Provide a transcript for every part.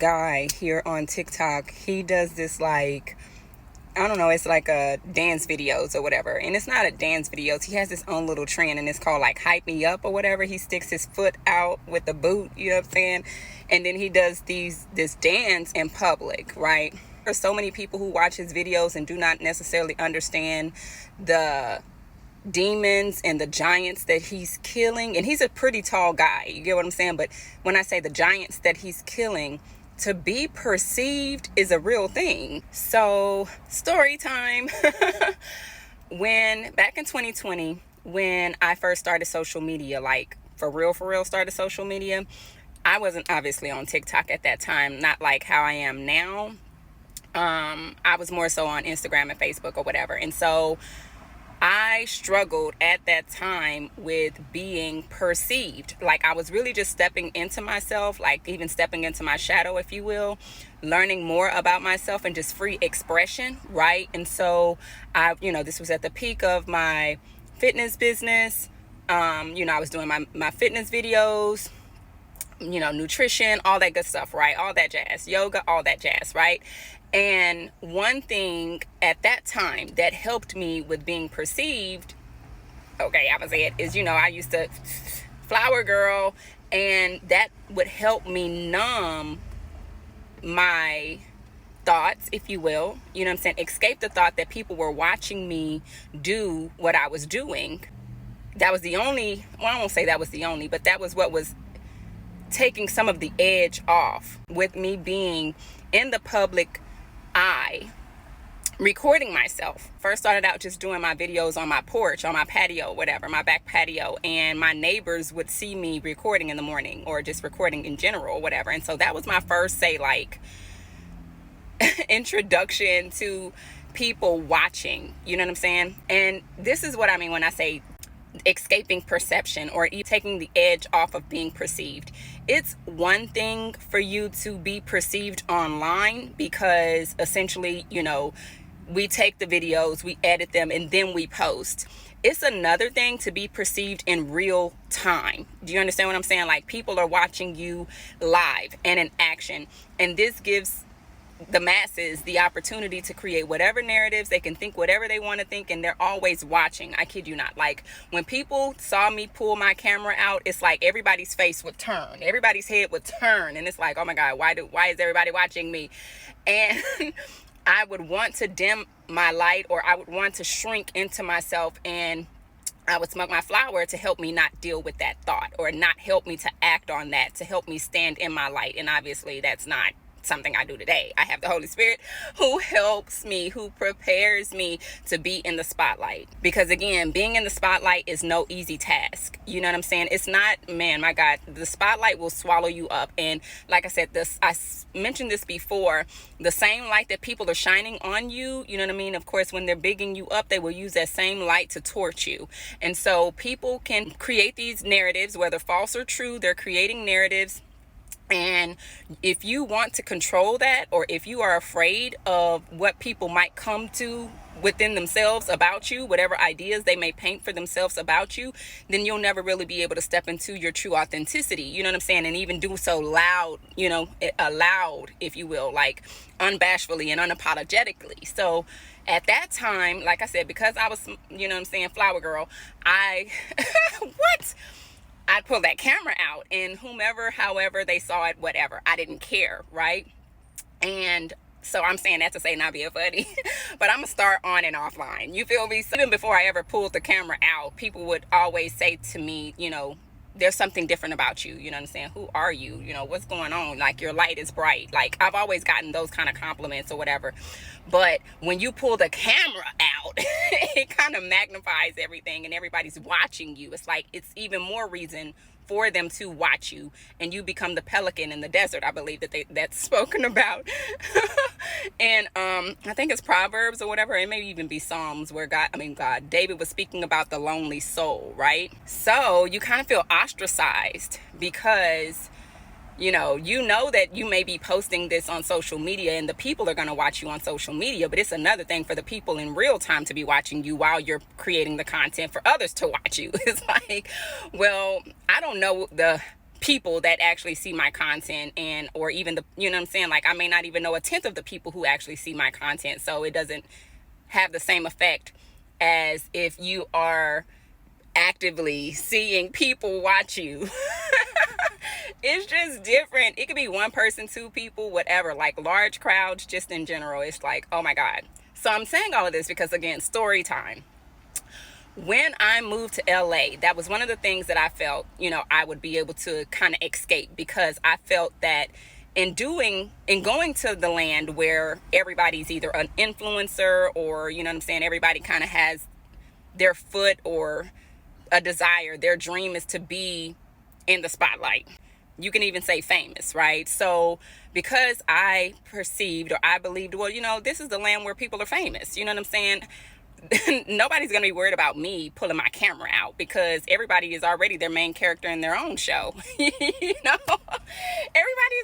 guy here on TikTok. He does this, like, I don't know, it's like a dance videos or whatever. And it's not a dance videos. He has his own little trend, and it's called like Hype Me Up or whatever. He sticks his foot out with the boot, you know what I'm saying? And then he does this dance in public, right? There's so many people who watch his videos and do not necessarily understand the demons and the giants that he's killing. And he's a pretty tall guy, you get what I'm saying? But when I say the giants that he's killing, to be perceived is a real thing. So story time. Back in 2020, when I first started social media, like for real started social media, I wasn't obviously on TikTok at that time, not like how I am now. I was more so on Instagram and Facebook or whatever. And so I struggled at that time with being perceived. Like I was really just stepping into myself, like even stepping into my shadow, if you will, learning more about myself and just free expression, right? And so this was at the peak of my fitness business. I was doing my fitness videos, nutrition, all that good stuff, right? All that jazz, yoga, all that jazz, right? And one thing at that time that helped me with being perceived, okay, I'm gonna say it, is, I used to flower girl, and that would help me numb my thoughts, if you will, you know what I'm saying? Escape the thought that people were watching me do what I was doing. That was the only, I won't say that was the only, but that was what was taking some of the edge off with me being in the public eye, recording myself. First started out just doing my videos on my porch, on my patio, whatever, my back patio, and my neighbors would see me recording in the morning or just recording in general, whatever. And so that was my first, introduction to people watching, you know what I'm saying? And this is what I mean when I say escaping perception or taking the edge off of being perceived. It's one thing for you to be perceived online because essentially, we take the videos, we edit them, and then we post. It's another thing to be perceived in real time. Do you understand what I'm saying? Like people are watching you live and in action, and this gives the masses the opportunity to create whatever narratives they can think, whatever they want to think, and they're always watching. I kid you not. Like when people saw me pull my camera out, it's like everybody's face would turn, everybody's head would turn, and it's like, oh my God, why is everybody watching me? And I would want to dim my light, or I would want to shrink into myself, and I would smoke my flower to help me not deal with that thought, or not help me to act on that, to help me stand in my light. And obviously that's not something I do today. I have the Holy Spirit who helps me, who prepares me to be in the spotlight. Because again, being in the spotlight is no easy task. You know what I'm saying? It's not, man, my God, the spotlight will swallow you up. And like I said, I mentioned this before, the same light that people are shining on you, you know what I mean? Of course, when they're bigging you up, they will use that same light to torch you. And so people can create these narratives, whether false or true, they're creating narratives. And if you want to control that, or if you are afraid of what people might come to within themselves about you, whatever ideas they may paint for themselves about you, then you'll never really be able to step into your true authenticity. You know what I'm saying? And even do so loud, aloud, if you will, like unbashfully and unapologetically. So at that time, like I said, because I was, flower girl, I'd pull that camera out, and however they saw it, whatever, I didn't care, right? And so I'm saying that to say not being funny, but I'm gonna start on and offline. You feel me? So even before I ever pulled the camera out, people would always say to me, there's something different about you. You know what I'm saying? Who are you? What's going on? Like, your light is bright. Like, I've always gotten those kind of compliments or whatever. But when you pull the camera out, it kind of magnifies everything, and everybody's watching you. It's like, it's even more reason for them to watch you, and you become the pelican in the desert. I believe that's spoken about. And I think it's Proverbs or whatever. It may even be Psalms where David was speaking about the lonely soul, right? So you kind of feel ostracized because you know that you may be posting this on social media, and the people are going to watch you on social media, but it's another thing for the people in real time to be watching you while you're creating the content for others to watch you. It's like, well, I don't know the people that actually see my content, and or even the, you know what I'm saying, like I may not even know a tenth of the people who actually see my content, so it doesn't have the same effect as if you are actively seeing people watch you. It's just different. It could be one person, two people, whatever. Like large crowds, just in general, it's like, oh my God. So I'm saying all of this because, again, story time. When I moved to LA, that was one of the things that I felt, I would be able to kind of escape, because I felt that in going to the land where everybody's either an influencer or, you know what I'm saying, everybody kind of has their foot or a desire, their dream is to be in the spotlight. You can even say famous, right? So because I perceived, or I believed, well, this is the land where people are famous, you know what I'm saying? Nobody's going to be worried about me pulling my camera out, because everybody is already their main character in their own show. Everybody is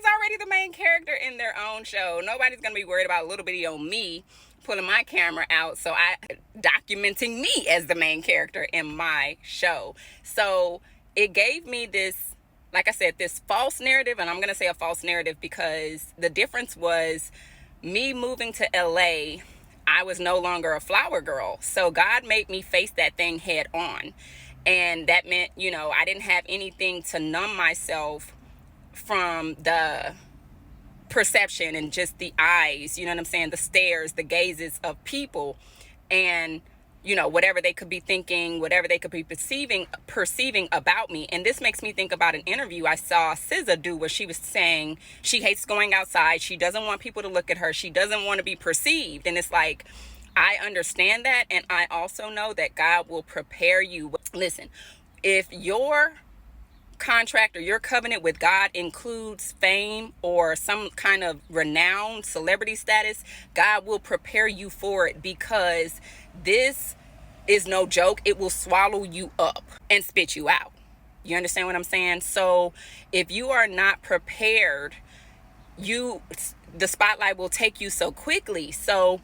already the main character in their own show. Nobody's going to be worried about a little bitty on me pulling my camera out, so I documenting me as the main character in my show. So it gave me this, like I said, this false narrative, and I'm going to say a false narrative because the difference was me moving to LA. I was no longer a flower girl. So God made me face that thing head on. And that meant, I didn't have anything to numb myself from the perception and just the eyes, you know what I'm saying, the stares, the gazes of people, and whatever they could be thinking, whatever they could be perceiving about me. And this makes me think about an interview I saw SZA do, where she was saying she hates going outside. She doesn't want people to look at her. She doesn't want to be perceived. And it's like, I understand that. And I also know that God will prepare you. Listen, if your contract or your covenant with God includes fame or some kind of renowned celebrity status, God will prepare you for it, because this is no joke. It will swallow you up and spit you out. You understand what I'm saying? So if you are not prepared, the spotlight will take you so quickly. So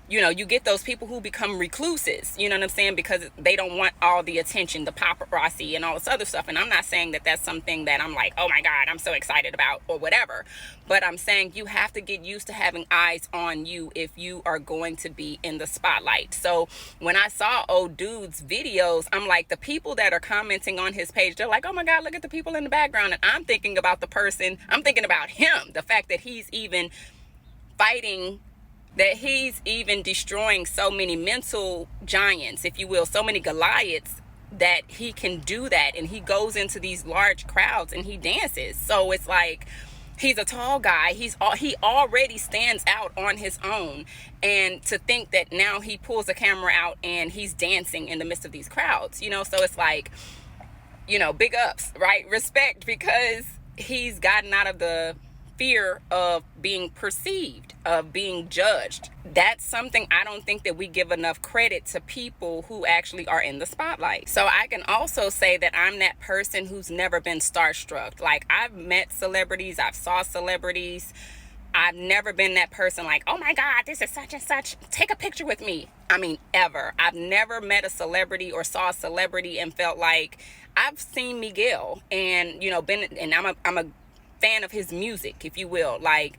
you get those people who become recluses, you know what I'm saying, because they don't want all the attention, the paparazzi and all this other stuff. And I'm not saying that that's something that I'm like, oh my God, I'm so excited about or whatever. But I'm saying you have to get used to having eyes on you if you are going to be in the spotlight. So when I saw old dude's videos, I'm like, the people that are commenting on his page, they're like, oh my God, look at the people in the background. And I'm thinking about I'm thinking about him, the fact that he's even fighting, that he's even destroying so many mental giants, if you will, so many Goliaths, that he can do that. And he goes into these large crowds and he dances. So it's like, he's a tall guy. He already stands out on his own. And to think that now he pulls a camera out and he's dancing in the midst of these crowds, so it's like, big ups, right? Respect, because he's gotten out of the fear of being perceived, of being judged. That's something I don't think that we give enough credit to people who actually are in the spotlight. So I can also say that I'm that person who's never been starstruck. Like, I've met celebrities, I've saw celebrities. I've never been that person like, oh my God, this is such and such, take a picture with me. I mean, ever. I've never met a celebrity or saw a celebrity and felt like, I've seen Miguel and, I'm a fan of his music, if you will. Like,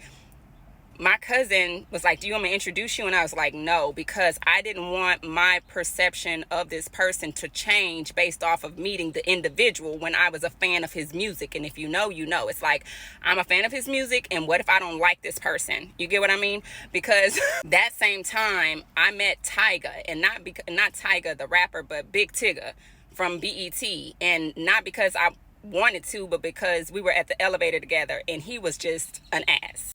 my cousin was like, do you want me to introduce you? And I was like, no, because I didn't want my perception of this person to change based off of meeting the individual when I was a fan of his music. And if you know, it's like, I'm a fan of his music, and what if I don't like this person? You get what I mean? Because that same time I met Tyga, and not Tyga the rapper, but Big Tigger from BET, and not because I wanted to, but because we were at the elevator together and he was just an ass.